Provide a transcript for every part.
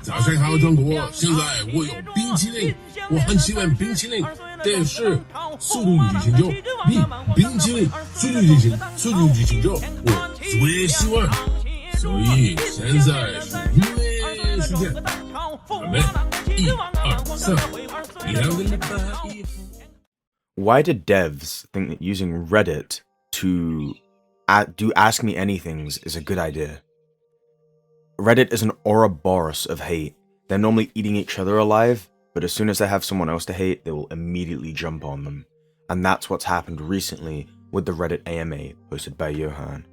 早上好，中国！现在我有冰淇淋，我很喜欢冰淇淋，但是速度与激情就比冰淇淋速度与激情就我最喜欢，所以现在是音乐时间，准备1、2、3，2个礼拜以后。Why did devs think that using Reddit to do Ask Me Anythings is a good idea? Reddit is an Ouroboros of hate. They're normally eating each other alive, but as soon as they have someone else to hate, they will immediately jump on them. And that's what's happened recently with the Reddit AMA posted by Johan.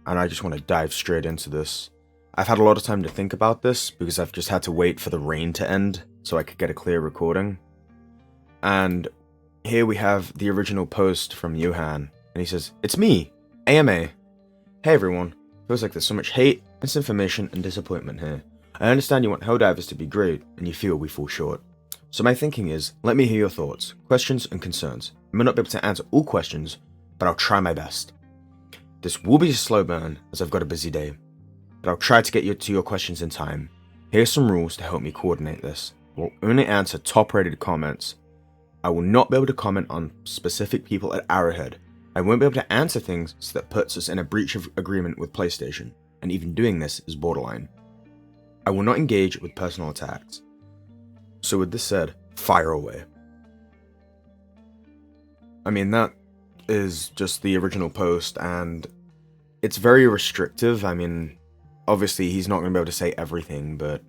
And I just want to dive straight into this. I've had a lot of time to think about this because I've just had to wait for the rain to end so I could get a clear recording. And here we have the original post from Johan, and he says, "It's me, AMA. Hey everyone, feels like there's so much hate, misinformation, and disappointment here. I understand you want Helldivers to be great, and you feel we fall short. So my thinking is, let me hear your thoughts, questions, and concerns. I may not be able to answer all questions, but I'll try my best. This will be a slow burn, as I've got a busy day, but I'll try to get you to your questions in time. Here's some rules to help me coordinate this. We'll only answer top-rated comments. I will not be able to comment on specific people at Arrowhead. I won't be able to answer things that puts us in a breach of agreement with PlayStation, and even doing this is borderline. I will not engage with personal attacks." So with this said, fire away. I mean, that is just the original post, and it's very restrictive. I mean, obviously he's not going to be able to say everything, but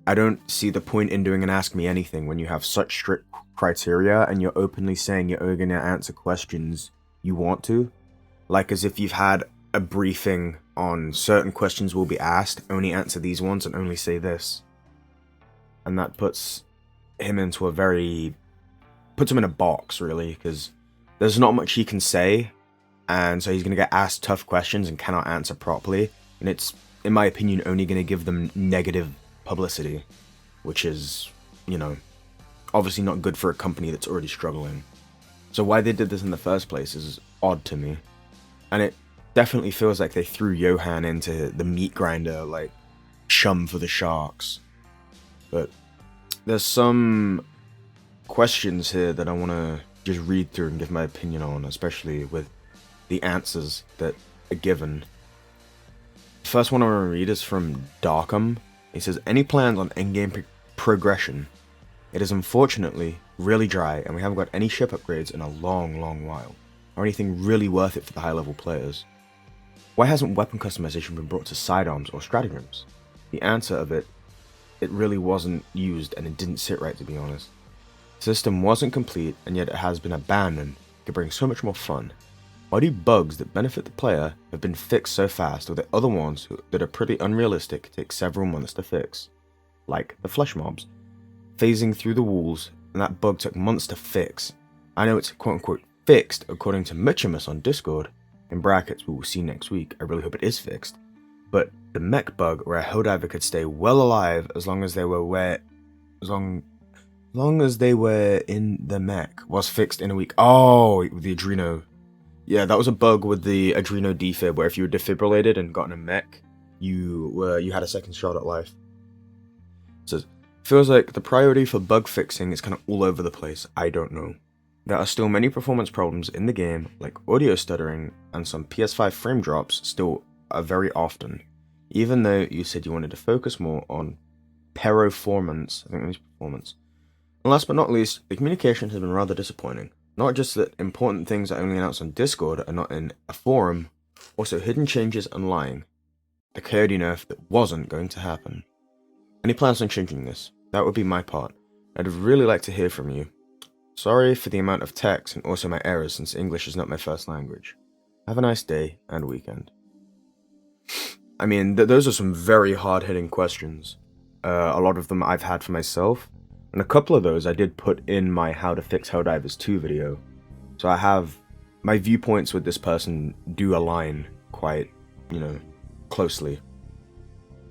I don't see the point in doing an Ask Me Anything when you have such strict criteria and you're openly saying you're only going to answer questions you want to. Like as if you've had a briefing on certain questions will be asked, only answer these ones and only say this. And that puts him into puts him in a box really, because there's not much he can say, and so he's going to get asked tough questions and cannot answer properly, and it's, in my opinion, only going to give them negative publicity, which is, you know, obviously not good for a company that's already struggling. So why they did this in the first place is odd to me, and it definitely feels like they threw Johan into the meat grinder like chum for the sharks. But there's some questions here that I want to just read through and give my opinion on, especially with the answers that are given. The first one I want to read is from Darkham. He says, "Any plans on endgame progression? It is unfortunately really dry, and we haven't got any ship upgrades in a long while, or anything really worth it for the high level players. Why hasn't weapon customization been brought to sidearms or stratagems? The answer of it really wasn't used, and it didn't sit right, to be honest. The system wasn't complete, and yet it has been abandoned. It could bring so much more fun. Why do bugs that benefit the player have been fixed so fast, while the other ones that are pretty unrealistic take several months to fix? Like the flesh mobs, phasing through the walls, and that bug took months to fix. I know it's quote-unquote fixed according to Mitchimus on Discord, in brackets we will see next week, I really hope it is fixed, but the mech bug where a Helldiver could stay well alive as long as they were long as they were in the mech was fixed in a week." Oh, with the Adreno. Yeah, that was a bug with the Adreno defib where if you were defibrillated and got in a mech, you had a second shot at life. It says, "Feels like the priority for bug fixing is kind of all over the place. I don't know. There are still many performance problems in the game, like audio stuttering, and some PS5 frame drops still are very often. Even though you said you wanted to focus more on performance, I think it means performance. And last but not least, the communication has been rather disappointing. Not just that important things are only announced on Discord are not in a forum, also hidden changes and lying. The Coyote nerf that wasn't going to happen. Any plans on changing this? That would be my part. I'd really like to hear from you. Sorry for the amount of text and also my errors since English is not my first language. Have a nice day and weekend." I mean, those are some very hard-hitting questions. A lot of them I've had for myself, and a couple of those I did put in my How to Fix Helldivers 2 video. So I have my viewpoints with this person do align quite, closely.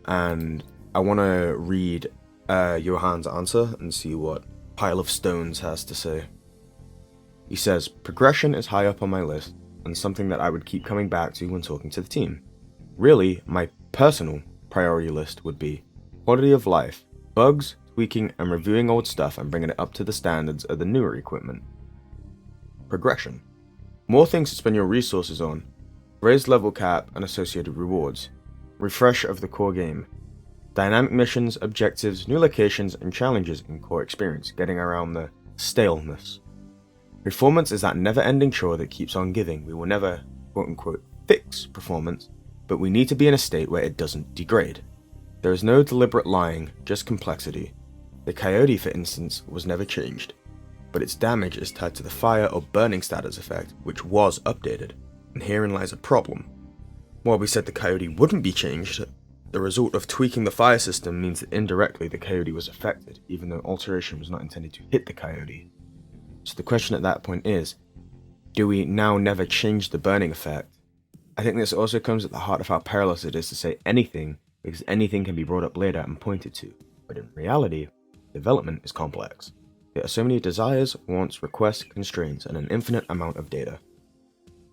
And I want to read Johan's answer and see what Pile of Stones has to say. He says, "Progression is high up on my list, and something that I would keep coming back to when talking to the team. Really, my personal priority list would be quality of life, bugs, tweaking, and reviewing old stuff and bringing it up to the standards of the newer equipment. Progression. More things to spend your resources on, raised level cap and associated rewards, refresh of the core game, dynamic missions, objectives, new locations, and challenges in core experience, getting around the staleness. Performance is that never-ending chore that keeps on giving. We will never, quote-unquote, fix performance, but we need to be in a state where it doesn't degrade. There is no deliberate lying, just complexity. The Coyote, for instance, was never changed, but its damage is tied to the fire or burning status effect, which was updated, and herein lies a problem. While we said the Coyote wouldn't be changed, the result of tweaking the fire system means that indirectly the Coyote was affected, even though alteration was not intended to hit the Coyote. So the question at that point is, do we now never change the burning effect? I think this also comes at the heart of how perilous it is to say anything, because anything can be brought up later and pointed to, but in reality, development is complex. There are so many desires, wants, requests, constraints, and an infinite amount of data.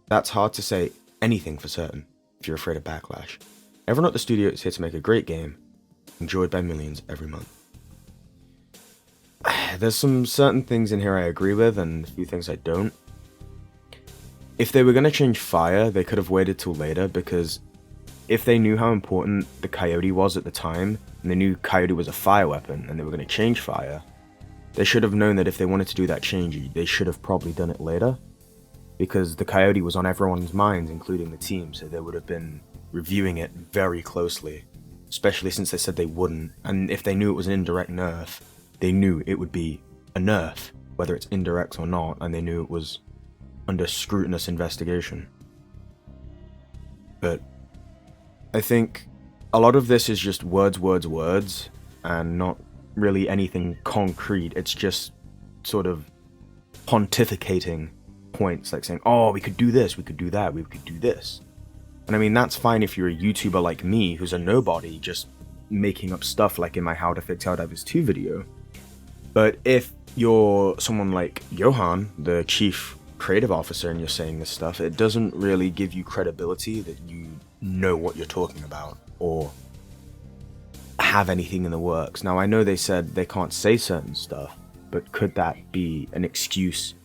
That's hard to say anything for certain, if you're afraid of backlash. Everyone at the studio is here to make a great game, enjoyed by millions every month. There's some certain things in here I agree with, and a few things I don't. If they were going to change fire, they could have waited till later, because if they knew how important the Coyote was at the time, and they knew Coyote was a fire weapon, and they were going to change fire, they should have known that if they wanted to do that change, they should have probably done it later, because the Coyote was on everyone's minds, including the team, so they would have been reviewing it very closely, especially since they said they wouldn't, and if they knew it was an indirect nerf, they knew it would be a nerf, whether it's indirect or not, and they knew it was under scrutinous investigation. But I think a lot of this is just words, and not really anything concrete. It's just sort of pontificating points, like saying, oh, we could do this, we could do that, we could do this. And I mean, that's fine if you're a YouTuber like me, who's a nobody, just making up stuff like in my How to Fix Helldivers 2 video. But if you're someone like Johan, the chief creative officer, and you're saying this stuff, it doesn't really give you credibility that you know what you're talking about, or have anything in the works. Now, I know they said they can't say certain stuff, but could that be an excuse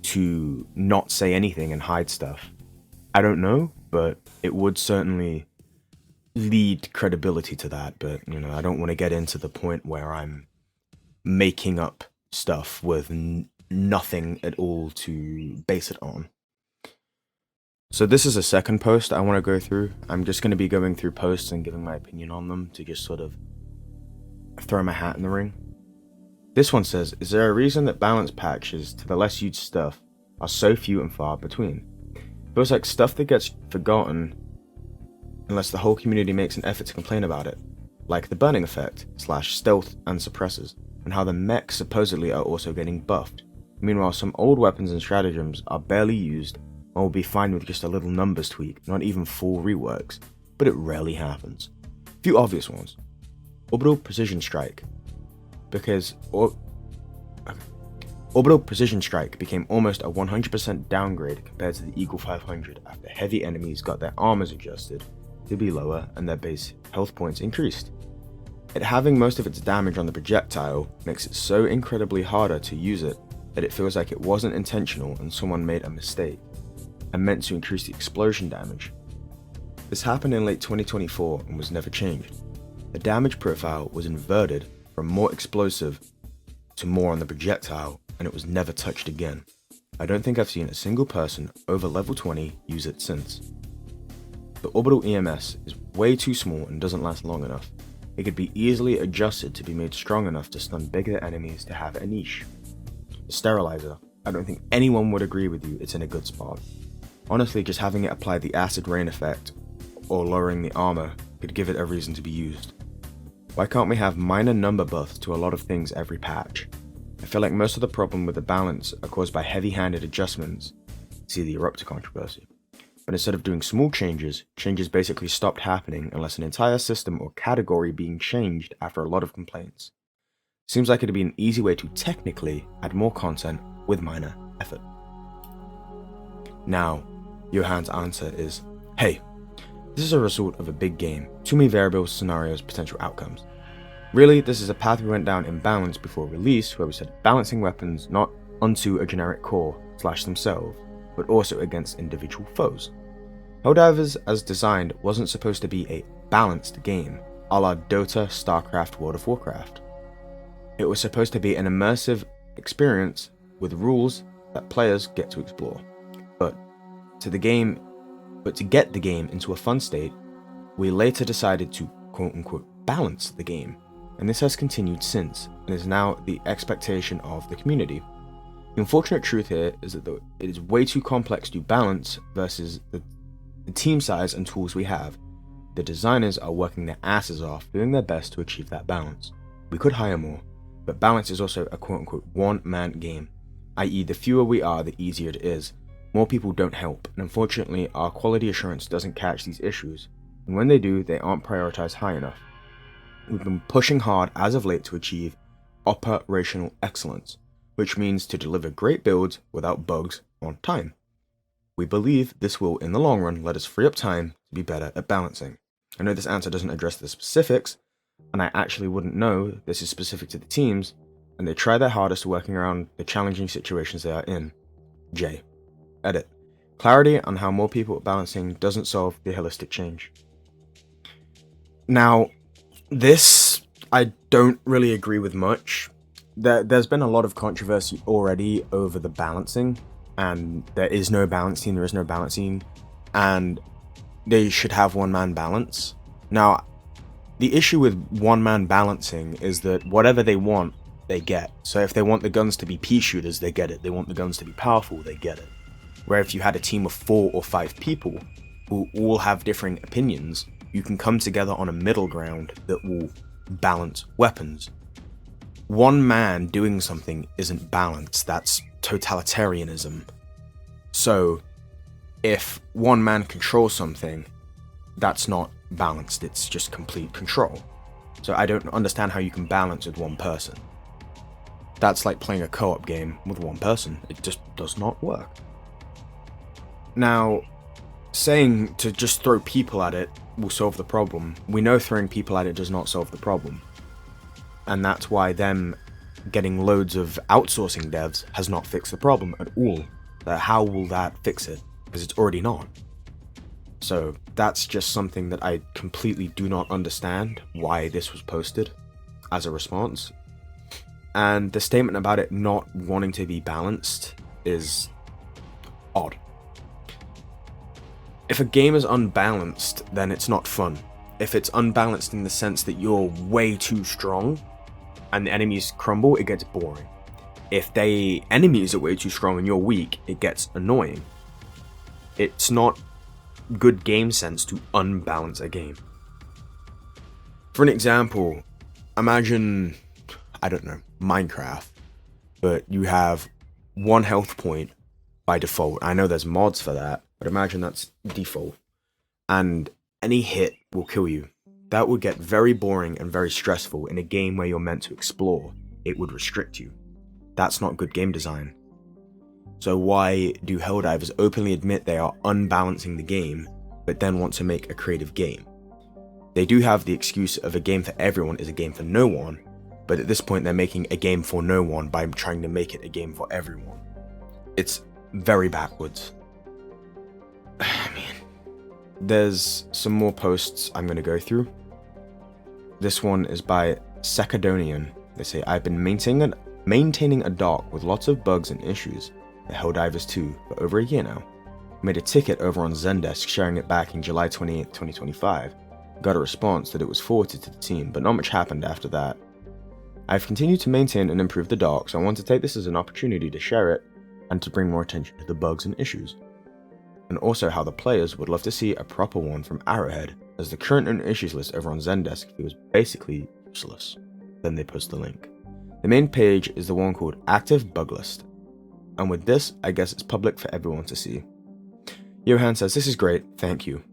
to not say anything and hide stuff? I don't know, but it would certainly lead credibility to that. But, you know, I don't want to get into the point where I'm making up stuff with nothing at all to base it on. So this is a second post I want to go through. I'm just going to be going through posts and giving my opinion on them to just sort of throw my hat in the ring. This one says, is there a reason that balance patches to the less used stuff are so few and far between? Feels like stuff that gets forgotten unless the whole community makes an effort to complain about it, like the burning effect, /stealth and suppressors, and how the mechs supposedly are also getting buffed. Meanwhile, some old weapons and stratagems are barely used and will be fine with just a little numbers tweak, not even full reworks, but it rarely happens. Few obvious ones. Orbital Precision Strike, because Orbital Precision Strike became almost a 100% downgrade compared to the Eagle 500 after heavy enemies got their armors adjusted to be lower and their base health points increased. It having most of its damage on the projectile makes it so incredibly harder to use it that it feels like it wasn't intentional and someone made a mistake and meant to increase the explosion damage. This happened in late 2024 and was never changed. The damage profile was inverted from more explosive to more on the projectile, and it was never touched again. I don't think I've seen a single person over level 20 use it since. The orbital EMS is way too small and doesn't last long enough. It could be easily adjusted to be made strong enough to stun bigger enemies to have a niche. The sterilizer, I don't think anyone would agree with you it's in a good spot. Honestly, just having it apply the acid rain effect or lowering the armor could give it a reason to be used. Why can't we have minor number buffs to a lot of things every patch? I feel like most of the problem with the balance are caused by heavy-handed adjustments, see the Eruptor controversy. But instead of doing small changes, changes basically stopped happening unless an entire system or category being changed after a lot of complaints. Seems like it'd be an easy way to technically add more content with minor effort. Now, Johan's answer is, hey, this is a result of a big game, too many variables, scenarios, potential outcomes. Really, this is a path we went down in balance before release, where we said balancing weapons not onto a generic core / themselves, but also against individual foes. Helldivers, as designed, wasn't supposed to be a balanced game, a la Dota, StarCraft, World of Warcraft. It was supposed to be an immersive experience with rules that players get to explore. But to get the game into a fun state, we later decided to quote-unquote balance the game, and this has continued since, and is now the expectation of the community. The unfortunate truth here is that it is way too complex to balance versus the team size and tools we have. The designers are working their asses off, doing their best to achieve that balance. We could hire more, but balance is also a quote-unquote one-man game, i.e. the fewer we are, the easier it is. More people don't help, and unfortunately our quality assurance doesn't catch these issues, and when they do, they aren't prioritized high enough. We've been pushing hard as of late to achieve operational excellence, which means to deliver great builds without bugs on time. We believe this will, in the long run, let us free up time to be better at balancing. I know this answer doesn't address the specifics, and I actually wouldn't know this is specific to the teams, and they try their hardest working around the challenging situations they are in. J. Edit. Clarity on how more people at balancing doesn't solve the holistic change. Now, this I don't really agree with much. There's been a lot of controversy already over the balancing, and there is no balance team, and they should have one-man balance. Now, the issue with one-man balancing is that whatever they want, they get. So if they want the guns to be pea shooters, they get it. They want the guns to be powerful, they get it. Where if you had a team of 4 or 5 people who all have differing opinions, you can come together on a middle ground that will balance weapons. One man doing something isn't balance, that's totalitarianism. So if one man controls something, that's not balanced, it's just complete control. So I don't understand how you can balance with one person. That's like playing a co-op game with one person. It just does not work. Now, saying to just throw people at it will solve the problem. We know throwing people at it does not solve the problem. And that's why them getting loads of outsourcing devs has not fixed the problem at all. How will that fix it? Because it's already not. So that's just something that I completely do not understand why this was posted as a response. And the statement about it not wanting to be balanced is odd. If a game is unbalanced, then it's not fun. If it's unbalanced in the sense that you're way too strong and the enemies crumble, it gets boring. If the enemies are way too strong and you're weak, it gets annoying. It's not good game sense to unbalance a game. For an example, imagine, I don't know, Minecraft, but you have 1 health point by default. I know there's mods for that, but imagine that's default. And any hit will kill you. That would get very boring and very stressful in a game where you're meant to explore. It would restrict you. That's not good game design. So why do Helldivers openly admit they are unbalancing the game, but then want to make a creative game? They do have the excuse of a game for everyone is a game for no one, but at this point they're making a game for no one by trying to make it a game for everyone. It's very backwards. I mean, there's some more posts I'm going to go through. This one is by Secadonian. They say, I've been maintaining a dock with lots of bugs and issues at Helldivers 2 for over a year now. Made a ticket over on Zendesk sharing it back in July 28, 2025. Got a response that it was forwarded to the team, but not much happened after that. I've continued to maintain and improve the dock, so I want to take this as an opportunity to share it and to bring more attention to the bugs and issues. And also how the players would love to see a proper one from Arrowhead, as the current known issues list over on Zendesk was basically useless. Then they post the link. The main page is the one called Active Bug List, and with this, I guess it's public for everyone to see. Johan says, this is great, thank you.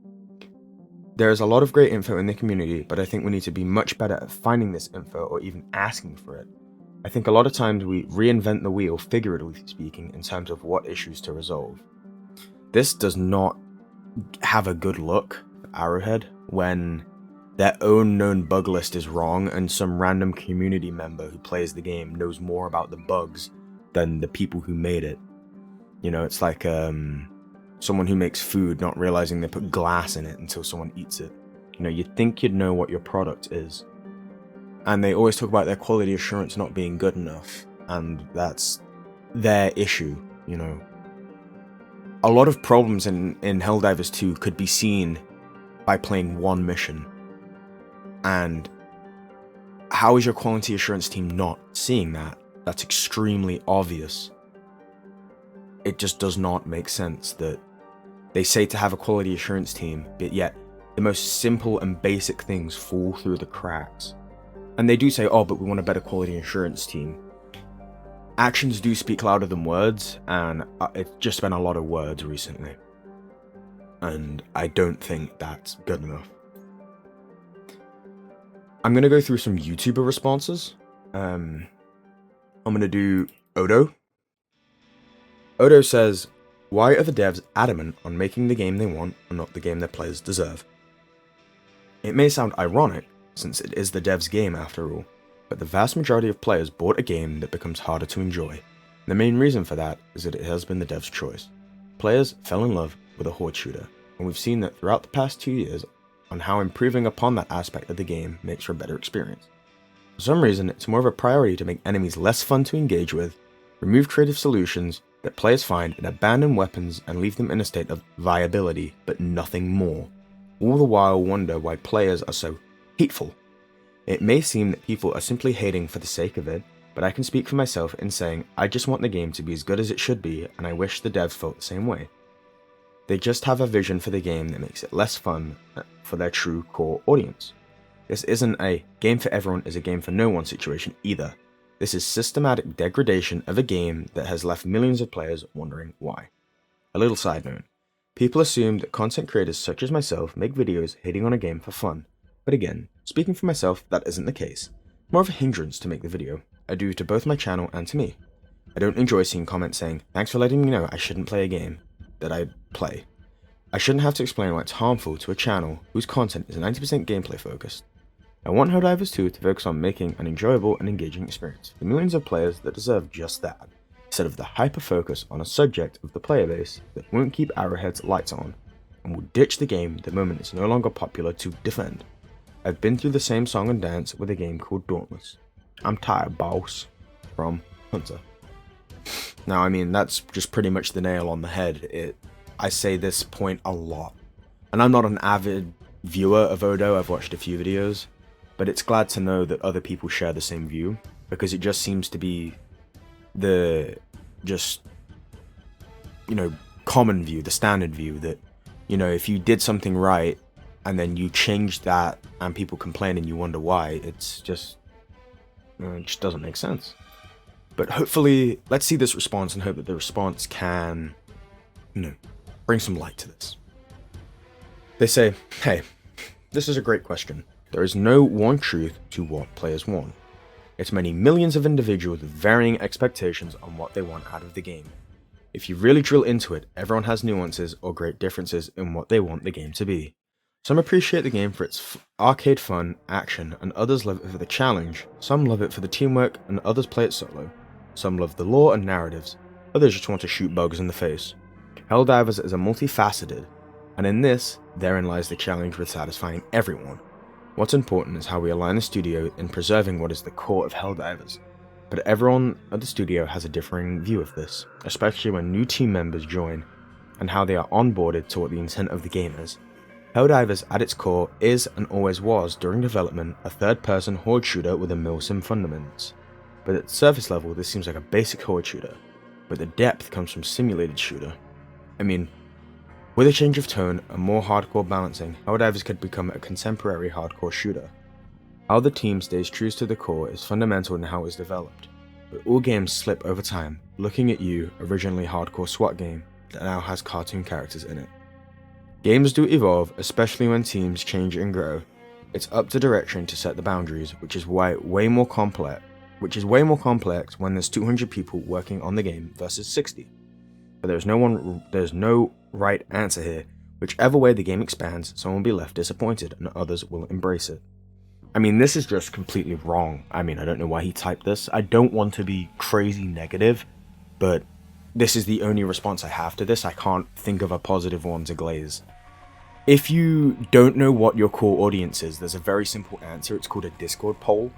There is a lot of great info in the community, but I think we need to be much better at finding this info or even asking for it. I think a lot of times we reinvent the wheel, figuratively speaking, in terms of what issues to resolve. This does not have a good look, Arrowhead, when their own known bug list is wrong, and some random community member who plays the game knows more about the bugs than the people who made it. You know, it's like someone who makes food not realizing they put glass in it until someone eats it. You know, you'd think you'd know what your product is. And they always talk about their quality assurance not being good enough, and that's their issue, you know. A lot of problems in Helldivers 2 could be seen by playing one mission. And how is your quality assurance team not seeing that? That's extremely obvious. It just does not make sense that they say to have a quality assurance team, but yet the most simple and basic things fall through the cracks. And they do say, oh, but we want a better quality assurance team. Actions do speak louder than words, and it's just been a lot of words recently. And I don't think that's good enough. I'm going to go through some YouTuber responses. I'm going to do Odo. Odo says, why are the devs adamant on making the game they want and not the game their players deserve? It may sound ironic, since it is the devs' game after all, but the vast majority of players bought a game that becomes harder to enjoy. The main reason for that is that it has been the devs' choice. Players fell in love with a horde shooter, and we've seen that throughout the past 2 years on how improving upon that aspect of the game makes for a better experience. For some reason, it's more of a priority to make enemies less fun to engage with, remove creative solutions that players find, and abandon weapons and leave them in a state of viability, but nothing more. All the while wonder why players are so hateful. It may seem that people are simply hating for the sake of it, but I can speak for myself in saying I just want the game to be as good as it should be, and I wish the devs felt the same way. They just have a vision for the game that makes it less fun for their true core audience. This isn't a game for everyone is a game for no one situation either. This is systematic degradation of a game that has left millions of players wondering why. A little side note. People assume that content creators such as myself make videos hating on a game for fun. But again, speaking for myself, that isn't the case. More of a hindrance to make the video, I do to both my channel and to me. I don't enjoy seeing comments saying, thanks for letting me know I shouldn't play a game that I play. I shouldn't have to explain why it's harmful to a channel whose content is 90% gameplay focused. I want Helldivers 2 to focus on making an enjoyable and engaging experience for millions of players that deserve just that, instead of the hyper-focus on a subject of the player base that won't keep Arrowhead's lights on, and will ditch the game the moment it's no longer popular to defend. I've been through the same song and dance with a game called Dauntless. I'm tired, boss. From Hunter. Now, I mean, that's just pretty much the nail on the head. I say this point a lot. And I'm not an avid viewer of Odo, I've watched a few videos, but it's glad to know that other people share the same view, because it just seems to be the common view, the standard view that, if you did something right and then you change that and people complain and you wonder why, it's just, it just doesn't make sense. But hopefully, let's see this response and hope that the response can, bring some light to this. They say, hey, this is a great question. There is no one truth to what players want. It's many millions of individuals with varying expectations on what they want out of the game. If you really drill into it, everyone has nuances or great differences in what they want the game to be. Some appreciate the game for its arcade fun, action, and others love it for the challenge. Some love it for the teamwork, and others play it solo. Some love the lore and narratives, others just want to shoot bugs in the face. Helldivers is a multifaceted, and in this, therein lies the challenge with satisfying everyone. What's important is how we align the studio in preserving what is the core of Helldivers, but everyone at the studio has a differing view of this, especially when new team members join, and how they are onboarded to what the intent of the game is. Helldivers at its core is and always was during development a third-person horde shooter with a milsim fundamentals. But at the surface level this seems like a basic horde shooter, but the depth comes from simulated shooter. I mean, with a change of tone and more hardcore balancing, Helldivers could become a contemporary hardcore shooter. How the team stays true to the core is fundamental in how it is developed, but all games slip over time. Looking at You, originally hardcore SWAT game that now has cartoon characters in it. Games do evolve, especially when teams change and grow. It's up to direction to set the boundaries, which is way more complex when there's 200 people working on the game versus 60. But there's no right answer here. Whichever way the game expands, some will be left disappointed and others will embrace it. I mean, this is just completely wrong. I mean, I don't know why he typed this. I don't want to be crazy negative, but this is the only response I have to this. I can't think of a positive one to glaze. If you don't know what your core audience is, there's a very simple answer. It's called a Discord poll.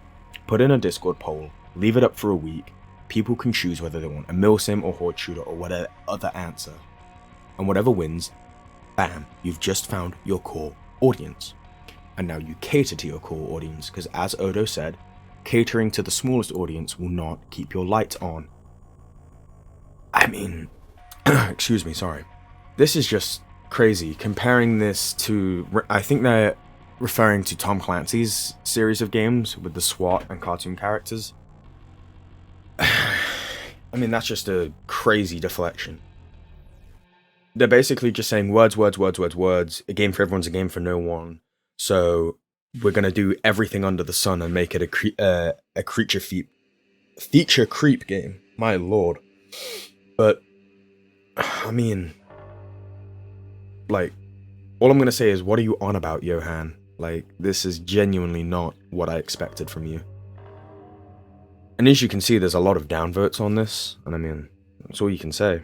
Put in a Discord poll, leave it up for a week. People can choose whether they want a milsim or horde shooter or whatever other answer. And whatever wins, bam, you've just found your core audience. And now you cater to your core audience, because as Odo said, catering to the smallest audience will not keep your lights on. I mean, excuse me, sorry. This is just crazy. Comparing this to, I think they're referring to Tom Clancy's series of games with the SWAT and cartoon characters. I mean, that's just a crazy deflection. They're basically just saying words, words, words, words, words. A game for everyone's a game for no one. So we're gonna do everything under the sun and make it a feature creep game. My lord. But I mean, like, all I'm gonna say is, what are you on about, Johan? Like, this is genuinely not what I expected from you. And as you can see, there's a lot of downvotes on this, and I mean, that's all you can say.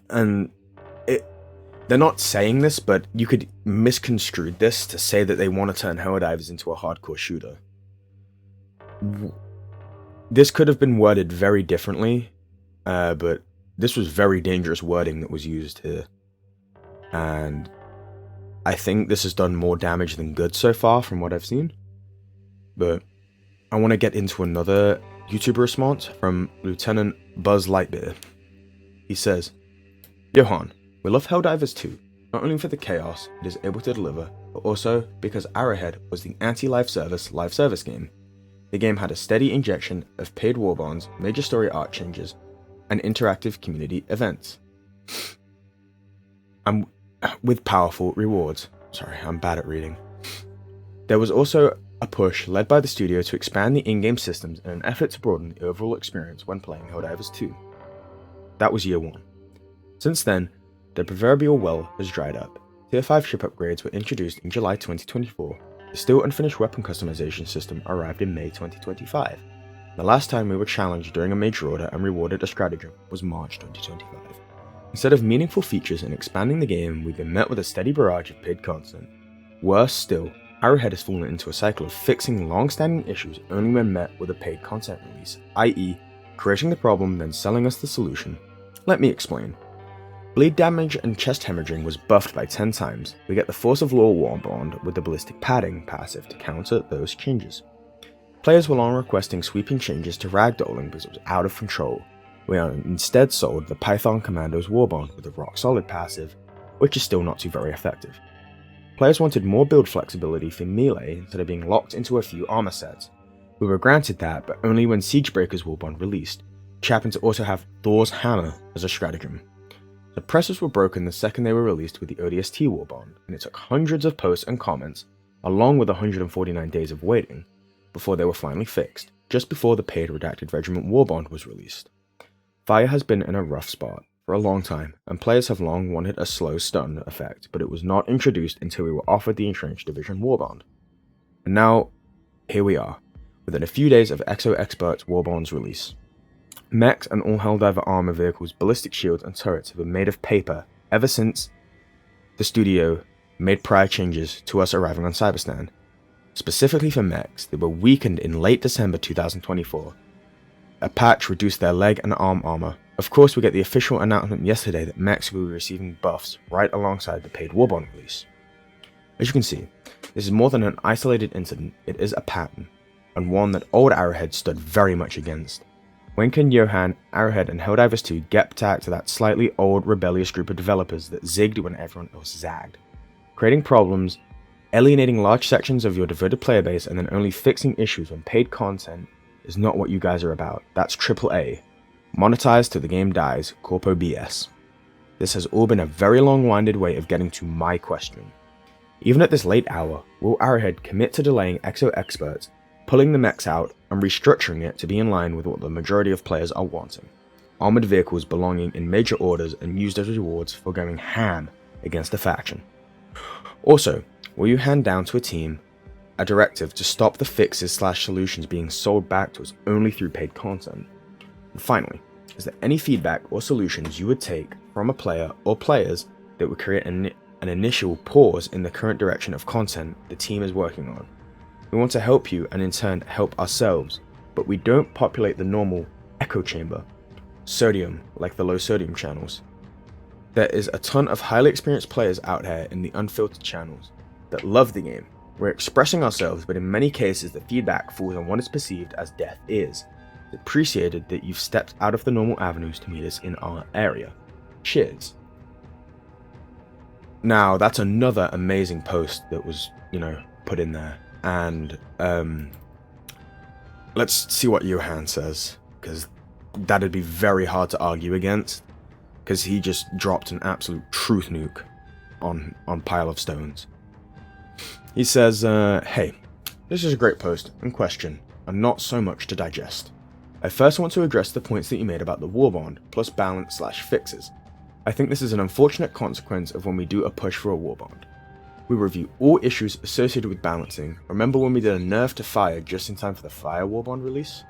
And they're not saying this, but you could misconstrue this to say that they want to turn Helldivers into a hardcore shooter. This could have been worded very differently, but this was very dangerous wording that was used here. And I think this has done more damage than good so far from what I've seen. But I want to get into another YouTuber response from Lieutenant Buzz Lightbeer. He says, Johan, we love Helldivers 2, not only for the chaos it is able to deliver, but also because Arrowhead was the anti-live service game. The game had a steady injection of paid war bonds, major story arc changes, and interactive community events. And with powerful rewards. Sorry, I'm bad at reading. There was also a push led by the studio to expand the in-game systems in an effort to broaden the overall experience when playing Helldivers 2. That was year 1. Since then, the proverbial well has dried up. Tier 5 ship upgrades were introduced in July 2024. The still unfinished weapon customization system arrived in May 2025. The last time we were challenged during a major order and rewarded a stratagem was March 2025. Instead of meaningful features and expanding the game, we've been met with a steady barrage of paid content. Worse still, Arrowhead has fallen into a cycle of fixing long-standing issues only when met with a paid content release, i.e., creating the problem then selling us the solution. Let me explain. Bleed damage and chest hemorrhaging was buffed by 10 times. We get the Force of Law war bond with the ballistic padding passive to counter those changes. Players were long requesting sweeping changes to ragdolling because it was out of control. We are instead sold the Python Commando's warbond with a rock-solid passive, which is still not too very effective. Players wanted more build flexibility for melee instead of being locked into a few armor sets. We were granted that, but only when Siegebreaker's warbond released, which happened to also have Thor's hammer as a stratagem. Suppressors were broken the second they were released with the ODST warbond, and it took hundreds of posts and comments, along with 149 days of waiting, before they were finally fixed, just before the paid Redacted Regiment warbond was released. Fire has been in a rough spot for a long time, and players have long wanted a slow stun effect, but it was not introduced until we were offered the Entrenched Division warbond. And now, here we are, within a few days of Exo Expert's warbond's release. Mechs and all Helldiver armor vehicles, ballistic shields, and turrets have been made of paper ever since the studio made prior changes to us arriving on Cyberstan. Specifically for mechs, they were weakened in late December 2024. A patch reduced their leg and arm armor. Of course, we get the official announcement yesterday that mechs will be receiving buffs right alongside the paid warbond release. As you can see, this is more than an isolated incident, it is a pattern, and one that old Arrowhead stood very much against. When can Johan, Arrowhead, and Helldivers 2 get back to that slightly old rebellious group of developers that zigged when everyone else zagged? Creating problems, alienating large sections of your devoted player base, and then only fixing issues when paid content is not what you guys are about. That's AAA. Monetize till the game dies, corpo BS. This has all been a very long-winded way of getting to my question. Even at this late hour, will Arrowhead commit to delaying Exo Experts, pulling the mechs out, and restructuring it to be in line with what the majority of players are wanting? Armored vehicles belonging in major orders and used as rewards for going ham against a faction. Also, will you hand down to a team a directive to stop the fixes/solutions being sold back to us only through paid content? And finally, is there any feedback or solutions you would take from a player or players that would create an initial pause in the current direction of content the team is working on? We want to help you and in turn help ourselves, but we don't populate the normal echo chamber, sodium like the low sodium channels. There is a ton of highly experienced players out here in the unfiltered channels that love the game. We're expressing ourselves, but in many cases the feedback falls on what is perceived as death is. It's appreciated that you've stepped out of the normal avenues to meet us in our area. Cheers. Now that's another amazing post that was, put in there. And let's see what Johan says, because that'd be very hard to argue against, because he just dropped an absolute truth nuke on Pile of Stones. He says, hey, this is a great post and question, and not so much to digest. I first want to address the points that you made about the war bond plus balance/fixes. I think this is an unfortunate consequence of when we do a push for a war bond. We review all issues associated with balancing. Remember when we did a nerf to fire just in time for the fire war bond release?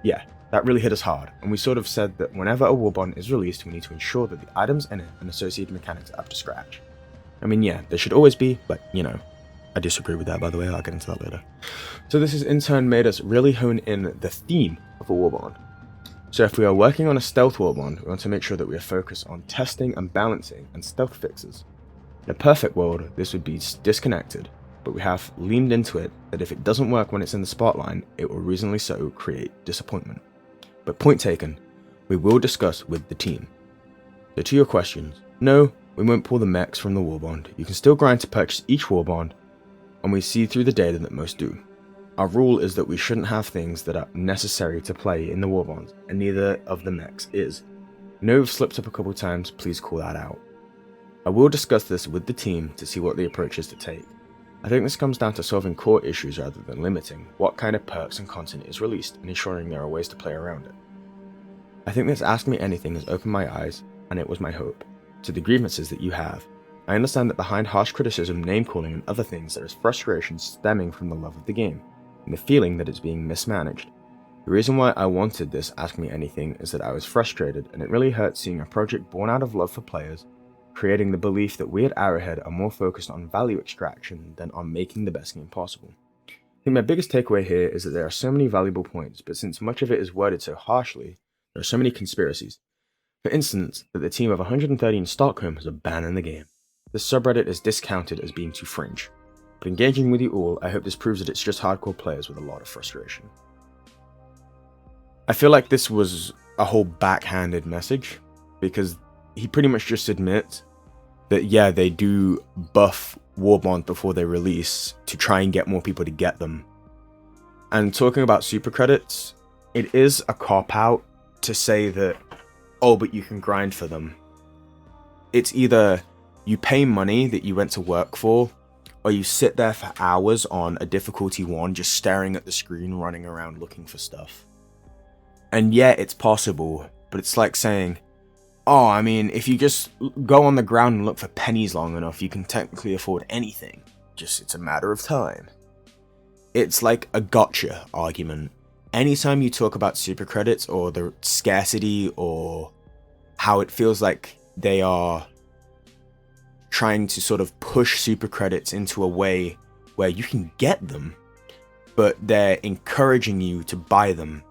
Yeah, that really hit us hard, and we sort of said that whenever a war bond is released, we need to ensure that the items in it and associated mechanics are up to scratch. I mean, yeah, there should always be, but I disagree with that, by the way. I'll get into that later. So this has in turn made us really hone in the theme of a war bond. So if we are working on a stealth war bond, we want to make sure that we are focused on testing and balancing and stealth fixes. In a perfect world, this would be disconnected, but we have leaned into it that if it doesn't work when it's in the spotlight, it will reasonably so create disappointment. But point taken, we will discuss with the team. So to your questions, no, we won't pull the mechs from the war bond. You can still grind to purchase each war bond, and we see through the data that most do. Our rule is that we shouldn't have things that are necessary to play in the war bonds, and neither of the mechs is. I know we've slipped up a couple times, please call that out. I will discuss this with the team to see what the approach is to take. I think this comes down to solving core issues rather than limiting what kind of perks and content is released and ensuring there are ways to play around it. I think this Ask Me Anything has opened my eyes, and it was my hope, to the grievances that you have. I understand that behind harsh criticism, name-calling and other things there is frustration stemming from the love of the game, and the feeling that it's being mismanaged. The reason why I wanted this Ask Me Anything is that I was frustrated, and it really hurt seeing a project born out of love for players, creating the belief that we at Arrowhead are more focused on value extraction than on making the best game possible. I think my biggest takeaway here is that there are so many valuable points, but since much of it is worded so harshly, there are so many conspiracies. For instance, that the team of 130 in Stockholm has a ban in the game. This subreddit is discounted as being too fringe. But engaging with you all, I hope this proves that it's just hardcore players with a lot of frustration. I feel like this was a whole backhanded message, because he pretty much just admits that yeah, they do buff Warbond before they release to try and get more people to get them. And talking about super credits, it is a cop-out to say that, oh, but you can grind for them. It's either you pay money that you went to work for, or you sit there for hours on a difficulty 1 just staring at the screen, running around looking for stuff. And yeah, it's possible, but it's like saying, oh, I mean, if you just go on the ground and look for pennies long enough, you can technically afford anything. Just it's a matter of time. It's like a gotcha argument. Anytime you talk about super credits or the scarcity or how it feels like they are trying to sort of push super credits into a way where you can get them, but they're encouraging you to buy them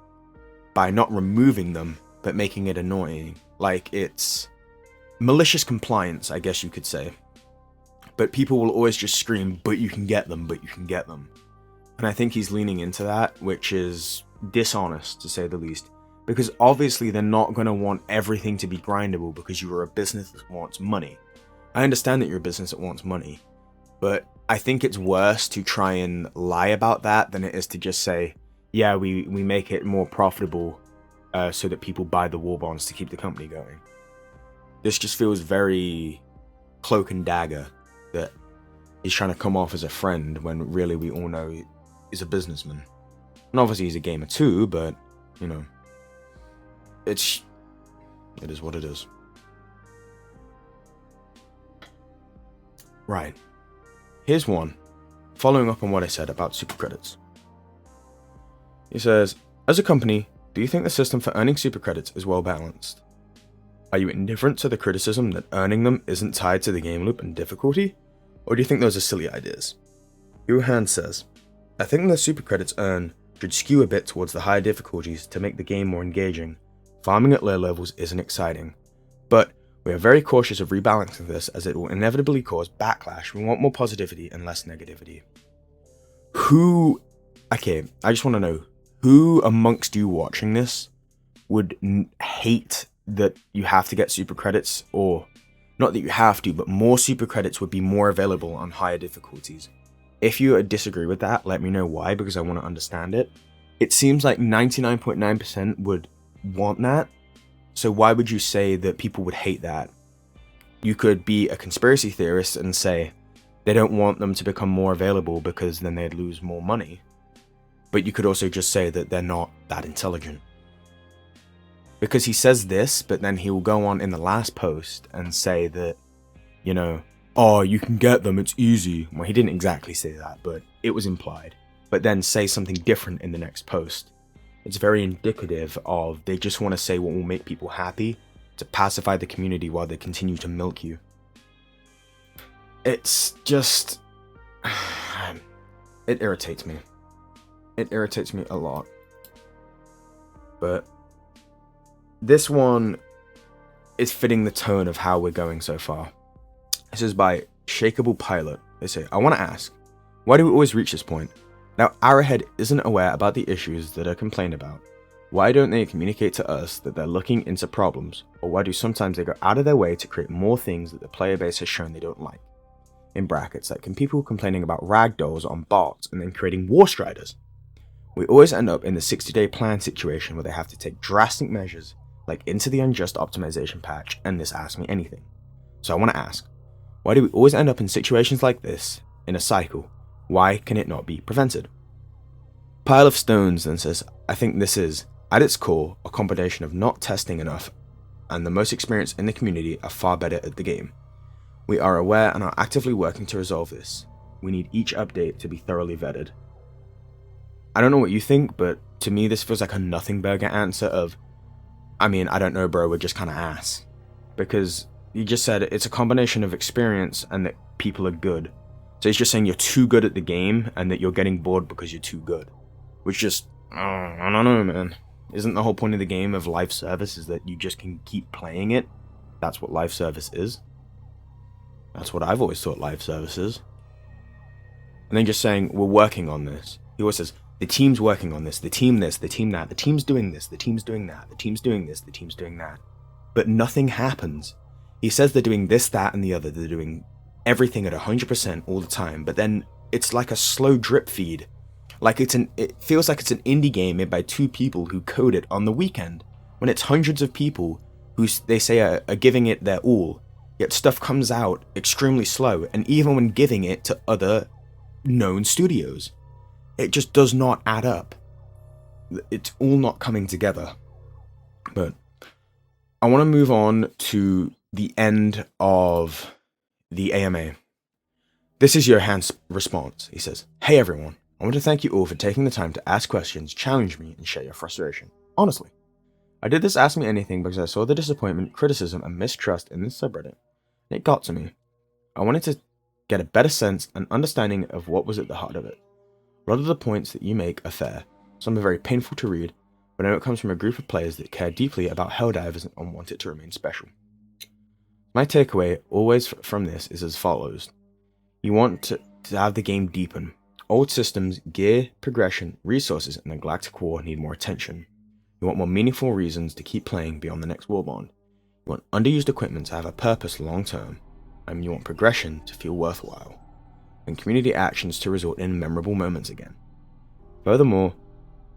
by not removing them, but making it annoying. Like, it's malicious compliance, I guess you could say. But people will always just scream, but you can get them, but you can get them. And I think he's leaning into that, which is dishonest, to say the least. Because obviously they're not going to want everything to be grindable because you are a business that wants money. I understand that you're a business that wants money, but I think it's worse to try and lie about that than it is to just say, yeah, we make it more profitable so that people buy the war bonds to keep the company going. This just feels very cloak and dagger, that he's trying to come off as a friend when really we all know he's a businessman. And obviously he's a gamer too, but, you know, it is what it is. Right. Here's one, following up on what I said about super credits. He says, as a company, do you think the system for earning super credits is well balanced? Are you indifferent to the criticism that earning them isn't tied to the game loop and difficulty? Or do you think those are silly ideas? Johan says, I think the super credits earned should skew a bit towards the higher difficulties to make the game more engaging. Farming at low levels isn't exciting. But we are very cautious of rebalancing this as it will inevitably cause backlash. We want more positivity and less negativity. Okay, I just want to know, who amongst you watching this would hate that you have to get super credits, or not that you have to, but more super credits would be more available on higher difficulties? If you disagree with that, let me know why, because I want to understand it. It seems like 99.9% would want that, so why would you say that people would hate that? You could be a conspiracy theorist and say they don't want them to become more available because then they'd lose more money. But you could also just say that they're not that intelligent. Because he says this, but then he will go on in the last post and say that, oh, you can get them, it's easy. Well, he didn't exactly say that, but it was implied. But then say something different in the next post. It's very indicative of they just want to say what will make people happy to pacify the community while they continue to milk you. It's just... it irritates me. It irritates me a lot. But this one is fitting the tone of how we're going so far. This is by Shakeable Pilot. They say, I want to ask, why do we always reach this point? Now, Arrowhead isn't aware about the issues that are complained about. Why don't they communicate to us that they're looking into problems? Or why do sometimes they go out of their way to create more things that the player base has shown they don't like? In brackets, like people complaining about ragdolls on bots and then creating war striders. We always end up in the 60-day plan situation where they have to take drastic measures, like into the unjust optimization patch, and this Ask Me Anything. So I want to ask, why do we always end up in situations like this, in a cycle? Why can it not be prevented? Pile of Stones then says, I think this is, at its core, a combination of not testing enough, and the most experienced in the community are far better at the game. We are aware and are actively working to resolve this. We need each update to be thoroughly vetted. I don't know what you think, but to me this feels like a nothing burger answer of, I don't know bro, we're just kinda ass. Because you just said it's a combination of experience and that people are good. So he's just saying you're too good at the game and that you're getting bored because you're too good. Which just, I don't know, man. Isn't the whole point of the game of live service is that you just can keep playing it? That's what live service is. That's what I've always thought live service is. And then just saying, we're working on this. He always says, the team's working on this, the team this, the team that, the team's doing this, the team's doing that, the team's doing this, the team's doing that. But nothing happens. He says they're doing this, that, and the other. They're doing everything at 100% all the time, but then it's like a slow drip feed. Like it feels like it's an indie game made by 2 people who code it on the weekend, when it's hundreds of people who they say are giving it their all, yet stuff comes out extremely slow, and even when giving it to other known studios, it just does not add up. It's all not coming together. But I want to move on to the end of the AMA. This is Johan's response. He says, hey everyone, I want to thank you all for taking the time to ask questions, challenge me, and share your frustration. Honestly, I did this Ask Me Anything because I saw the disappointment, criticism, and mistrust in this subreddit, and it got to me. I wanted to get a better sense and understanding of what was at the heart of it. A lot of the points that you make are fair, some are very painful to read, but I know it comes from a group of players that care deeply about Helldivers and want it to remain special. My takeaway always from this is as follows. You want to have the game deepen. Old systems, gear, progression, resources, and the Galactic War need more attention. You want more meaningful reasons to keep playing beyond the next Warbond. You want underused equipment to have a purpose long term, and you want progression to feel worthwhile, and community actions to result in memorable moments again. Furthermore,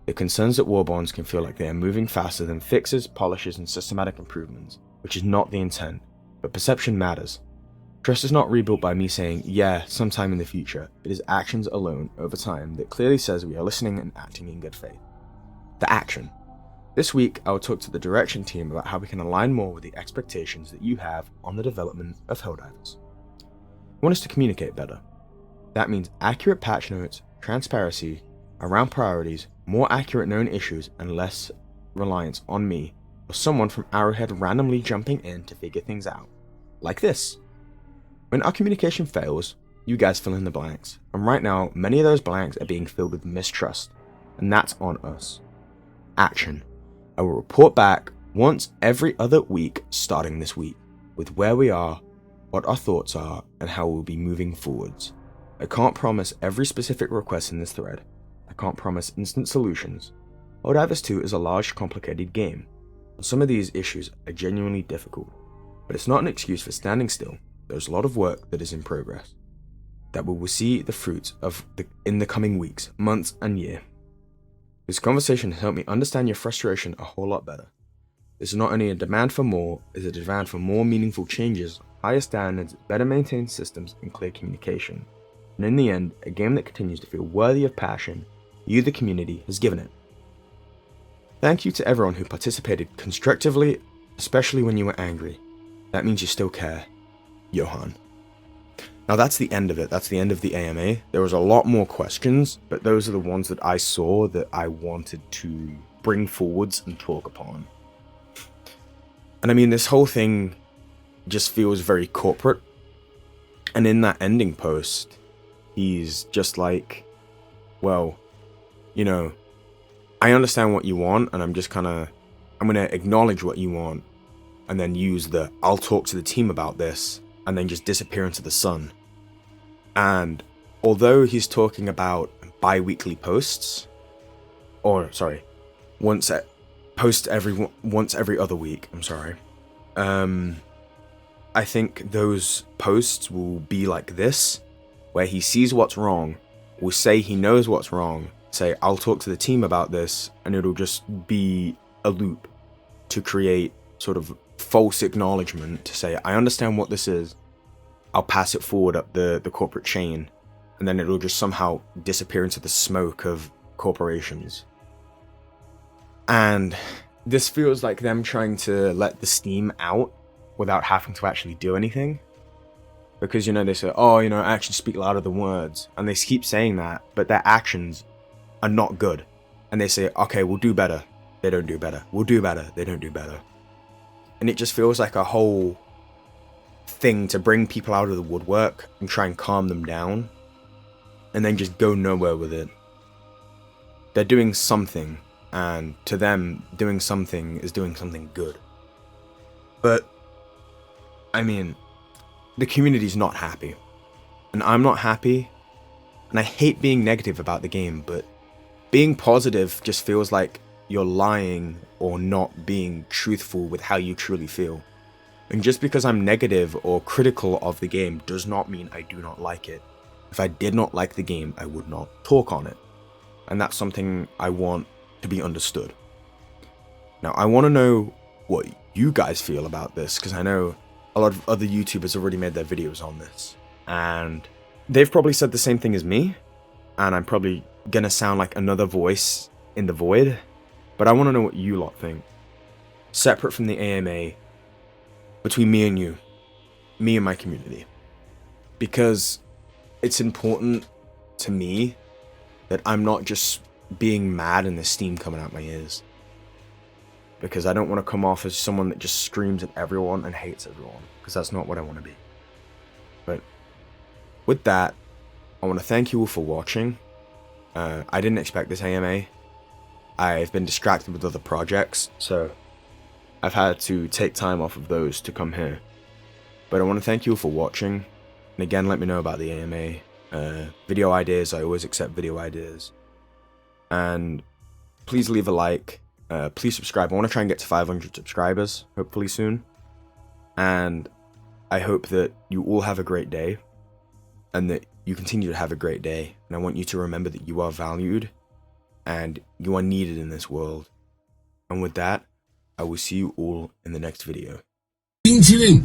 it concerns that Warbonds can feel like they are moving faster than fixes, polishes, and systematic improvements, which is not the intent, but perception matters. Trust is not rebuilt by me saying, yeah, sometime in the future. It is actions alone over time that clearly says we are listening and acting in good faith. The action. This week, I will talk to the direction team about how we can align more with the expectations that you have on the development of Helldivers. want us to communicate better. That means accurate patch notes, transparency around priorities, more accurate known issues, and less reliance on me or someone from Arrowhead randomly jumping in to figure things out. Like this. When our communication fails, you guys fill in the blanks, and right now, many of those blanks are being filled with mistrust, and that's on us. Action. I will report back once every other week starting this week, with where we are, what our thoughts are, and how we'll be moving forwards. I can't promise every specific request in this thread. I can't promise instant solutions. Helldivers 2 is a large, complicated game. Some of these issues are genuinely difficult, but it's not an excuse for standing still. There's a lot of work that is in progress, that we will see the fruits of in the coming weeks, months, and year. This conversation has helped me understand your frustration a whole lot better. This is not only a demand for more, it's a demand for more meaningful changes, higher standards, better maintained systems, and clear communication. And in the end, a game that continues to feel worthy of passion you, the community, has given it. Thank you to everyone who participated constructively, especially when you were angry. That means you still care. Johan. Now that's the end of it. That's the end of the AMA. There was a lot more questions, but those are the ones that I saw that I wanted to bring forwards and talk upon. And I mean, this whole thing just feels very corporate. And in that ending post, he's just like, well, you know, I understand what you want, and I'm gonna acknowledge what you want, and then use the I'll talk to the team about this, and then just disappear into the sun. And although he's talking about bi-weekly posts, or sorry, once every other week, I think those posts will be like this, where he sees what's wrong, will say he knows what's wrong, say I'll talk to the team about this, and it'll just be a loop to create sort of false acknowledgement to say I understand what this is, I'll pass it forward up the corporate chain, and then it'll just somehow disappear into the smoke of corporations. And this feels like them trying to let the steam out without having to actually do anything. Because, you know, they say, oh, you know, actions speak louder than words. And they keep saying that, but their actions are not good. And they say, okay, we'll do better. They don't do better. We'll do better. They don't do better. And it just feels like a whole thing to bring people out of the woodwork and try and calm them down. And then just go nowhere with it. They're doing something. And to them, doing something is doing something good. But, I mean, the community's not happy. And I'm not happy. And I hate being negative about the game, but being positive just feels like you're lying or not being truthful with how you truly feel. And just because I'm negative or critical of the game does not mean I do not like it. If I did not like the game, I would not talk on it. And that's something I want to be understood. Now, I want to know what you guys feel about this, because I know a lot of other YouTubers have already made their videos on this. And they've probably said the same thing as me. And I'm probably gonna sound like another voice in the void. But I want to know what you lot think. Separate from the AMA, between me and you. Me and my community. Because it's important to me that I'm not just being mad and the steam coming out my ears. Because I don't want to come off as someone that just screams at everyone and hates everyone. Because that's not what I want to be. But with that, I want to thank you all for watching. I didn't expect this AMA. I've been distracted with other projects, so I've had to take time off of those to come here. But I want to thank you all for watching. And again, let me know about the AMA. Video ideas, I always accept video ideas. And please leave a like. Please subscribe. I want to try and get to 500 subscribers, hopefully soon. And I hope that you all have a great day. And that you continue to have a great day. And I want you to remember that you are valued. And you are needed in this world. And with that, I will see you all in the next video.冰淇淋